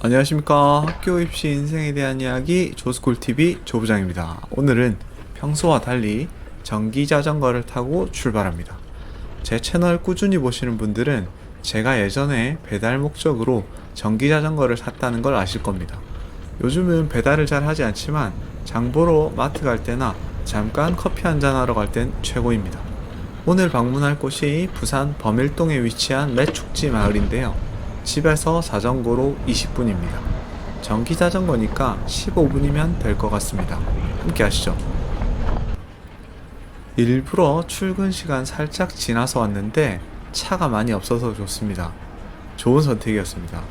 안녕하십니까. 학교 입시 인생에 대한 이야기 조스쿨TV 조부장입니다. 오늘은 평소와 달리 전기 자전거를 타고 출발합니다. 제 채널 꾸준히 보시는 분들은 제가 예전에 배달 목적으로 전기 자전거를 샀다는 걸 아실 겁니다. 요즘은 배달을 잘 하지 않지만 장보러 마트 갈 때나 잠깐 커피 한잔 하러 갈 땐 최고입니다. 오늘 방문할 곳이 부산 범일동에 위치한 매축지 마을인데요. 집에서 자전거로 20분입니다. 전기 자전거니까 15분이면 될 것 같습니다. 함께 하시죠. 일부러 출근 시간 살짝 지나서 왔는데 차가 많이 없어서 좋습니다. 좋은 선택이었습니다.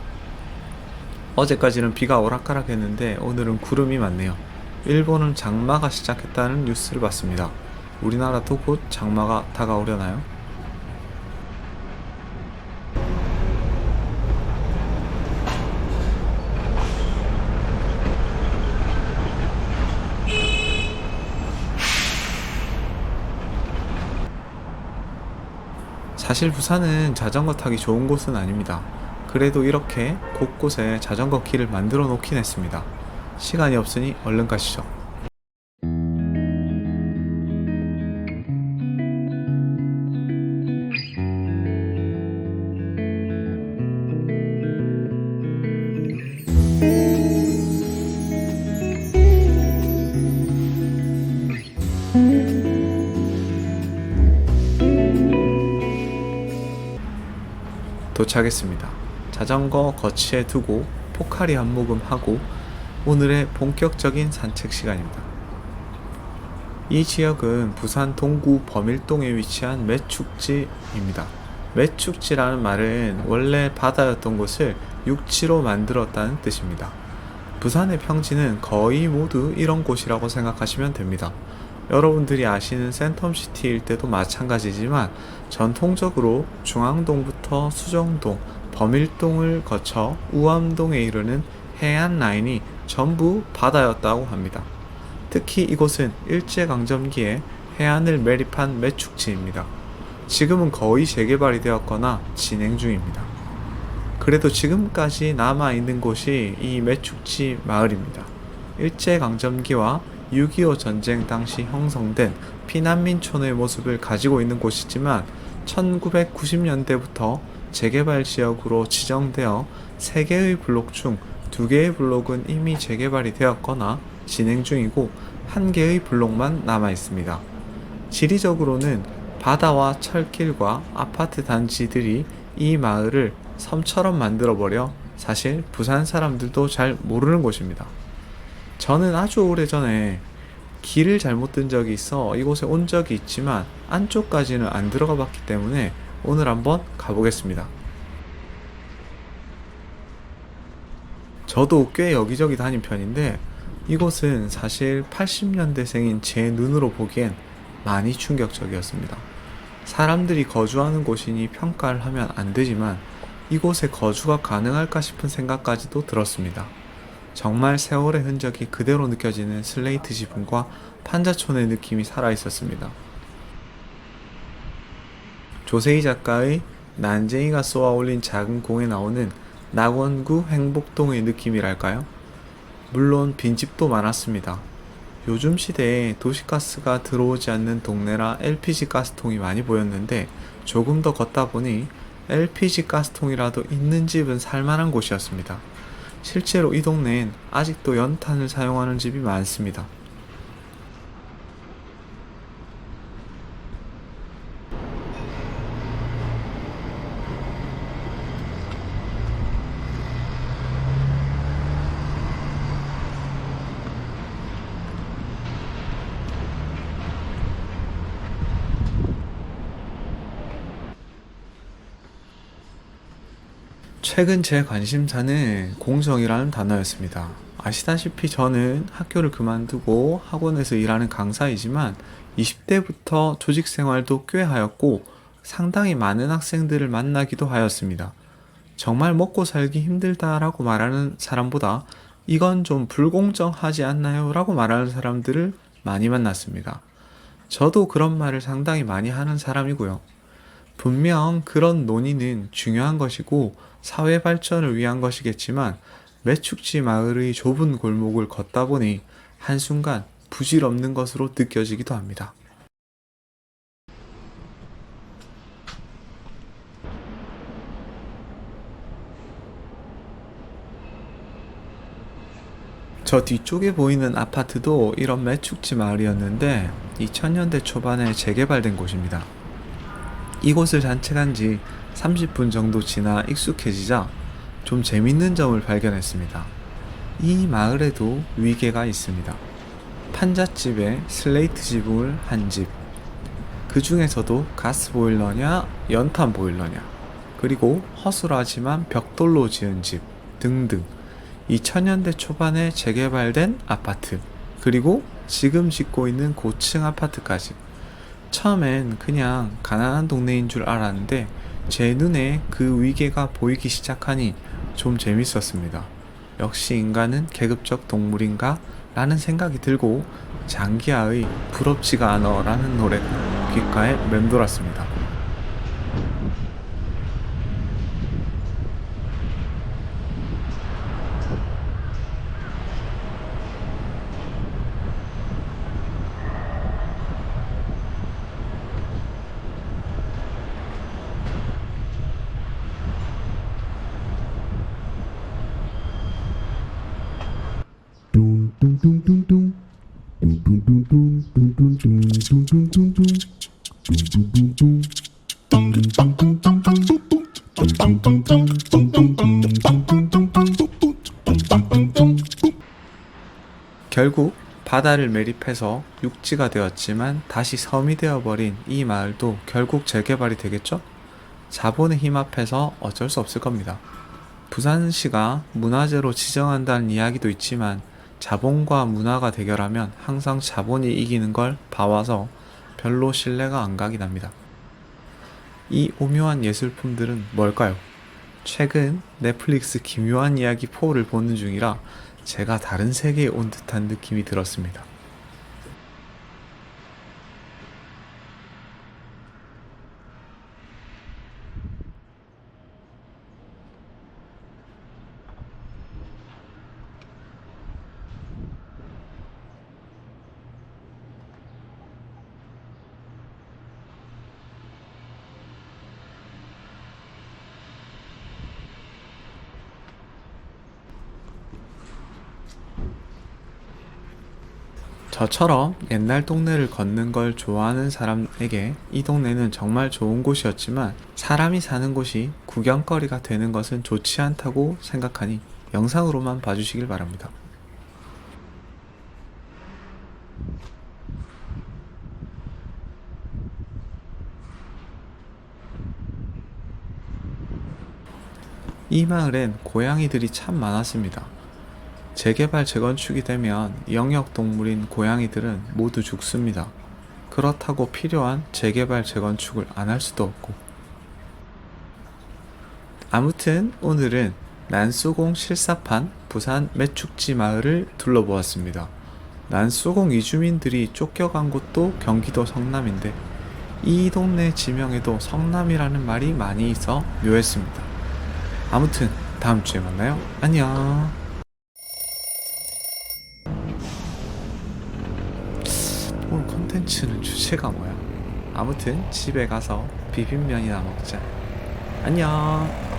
어제까지는 비가 오락가락했는데 오늘은 구름이 많네요. 일본은 장마가 시작했다는 뉴스를 봤습니다. 우리나라도 곧 장마가 다가오려나요? 사실 부산은 자전거 타기 좋은 곳은 아닙니다. 그래도 이렇게 곳곳에 자전거 길을 만들어 놓긴 했습니다. 시간이 없으니 얼른 가시죠. 도착했습니다. 자전거 거치해 두고 포카리 한 모금 하고 오늘의 본격적인 산책 시간입니다. 이 지역은 부산 동구 범일동에 위치한 매축지입니다. 매축지라는 말은 원래 바다였던 곳을 육지로 만들었다는 뜻입니다. 부산의 평지는 거의 모두 이런 곳이라고 생각하시면 됩니다. 여러분들이 아시는 센텀시티 일대도 마찬가지지만 전통적으로 중앙동부터 수정동, 범일동을 거쳐 우암동에 이르는 해안 라인이 전부 바다였다고 합니다. 특히 이곳은 일제강점기에 해안을 매립한 매축지입니다. 지금은 거의 재개발이 되었거나 진행 중입니다. 그래도 지금까지 남아있는 곳이 이 매축지 마을입니다. 일제강점기와 6.25 전쟁 당시 형성된 피난민촌의 모습을 가지고 있는 곳이지만 1990년대부터 재개발 지역으로 지정되어 3개의 블록 중 2개의 블록은 이미 재개발이 되었거나 진행 중이고 1개의 블록만 남아 있습니다. 지리적으로는 바다와 철길과 아파트 단지들이 이 마을을 섬처럼 만들어버려 사실 부산 사람들도 잘 모르는 곳입니다. 저는 아주 오래전에 길을 잘못 든 적이 있어 이곳에 온 적이 있지만 안쪽까지는 안 들어가 봤기 때문에 오늘 한번 가보겠습니다. 저도 꽤 여기저기 다닌 편인데 이곳은 사실 80년대생인 제 눈으로 보기엔 많이 충격적이었습니다. 사람들이 거주하는 곳이니 평가를 하면 안 되지만 이곳에 거주가 가능할까 싶은 생각까지도 들었습니다. 정말 세월의 흔적이 그대로 느껴지는 슬레이트 지붕과 판자촌의 느낌이 살아있었습니다. 조세희 작가의 난쟁이가 쏘아 올린 작은 공에 나오는 낙원구 행복동의 느낌이랄까요? 물론 빈집도 많았습니다. 요즘 시대에 도시가스가 들어오지 않는 동네라 LPG 가스통이 많이 보였는데 조금 더 걷다 보니 LPG 가스통이라도 있는 집은 살만한 곳이었습니다. 실제로 이 동네엔 아직도 연탄을 사용하는 집이 많습니다. 최근 제 관심사는 공정이라는 단어였습니다. 아시다시피 저는 학교를 그만두고 학원에서 일하는 강사이지만 20대부터 조직 생활도 꽤 하였고 상당히 많은 학생들을 만나기도 하였습니다. 정말 먹고 살기 힘들다라고 말하는 사람보다 이건 좀 불공정하지 않나요? 라고 말하는 사람들을 많이 만났습니다. 저도 그런 말을 상당히 많이 하는 사람이고요. 분명 그런 논의는 중요한 것이고 사회 발전을 위한 것이겠지만 매축지 마을의 좁은 골목을 걷다 보니 한순간 부질없는 것으로 느껴지기도 합니다. 저 뒤쪽에 보이는 아파트도 이런 매축지 마을이었는데 2000년대 초반에 재개발된 곳입니다. 이곳을 산책한 지 30분 정도 지나 익숙해지자 좀 재밌는 점을 발견했습니다. 이 마을에도 위계가 있습니다. 판잣집에 슬레이트 지붕을 한 집, 그 중에서도 가스 보일러냐 연탄 보일러냐, 그리고 허술하지만 벽돌로 지은 집 등등 2000년대 초반에 재개발된 아파트, 그리고 지금 짓고 있는 고층 아파트까지. 처음엔 그냥 가난한 동네인 줄 알았는데 제 눈에 그 위계가 보이기 시작하니 좀 재밌었습니다. 역시 인간은 계급적 동물인가? 라는 생각이 들고 장기하의 부럽지가 않어 라는 노래가 귓가에 맴돌았습니다. 결국 바다를 매립해서 육지가 되었지만 다시 섬이 되어버린 이 마을도 결국 재개발이 되겠죠? 자본의 힘 앞에서 어쩔 수 없을 겁니다. 부산시가 문화재로 지정한다는 이야기도 있지만 자본과 문화가 대결하면 항상 자본이 이기는 걸 봐와서 별로 신뢰가 안 가긴 합니다. 이 오묘한 예술품들은 뭘까요? 최근 넷플릭스 기묘한 이야기 4를 보는 중이라 제가 다른 세계에 온 듯한 느낌이 들었습니다. 저처럼 옛날 동네를 걷는 걸 좋아하는 사람에게 이 동네는 정말 좋은 곳이었지만 사람이 사는 곳이 구경거리가 되는 것은 좋지 않다고 생각하니 영상으로만 봐주시길 바랍니다. 이 마을엔 고양이들이 참 많았습니다. 재개발 재건축이 되면 영역동물인 고양이들은 모두 죽습니다. 그렇다고 필요한 재개발 재건축을 안 할 수도 없고. 아무튼 오늘은 난쏘공 실사판 부산 매축지 마을을 둘러보았습니다. 난쏘공 이주민들이 쫓겨간 곳도 경기도 성남인데 이 동네 지명에도 성남이라는 말이 많이 있어 묘했습니다. 아무튼 다음 주에 만나요. 안녕. 오늘 콘텐츠는 주제가 뭐야? 아무튼 집에 가서 비빔면이나 먹자. 안녕.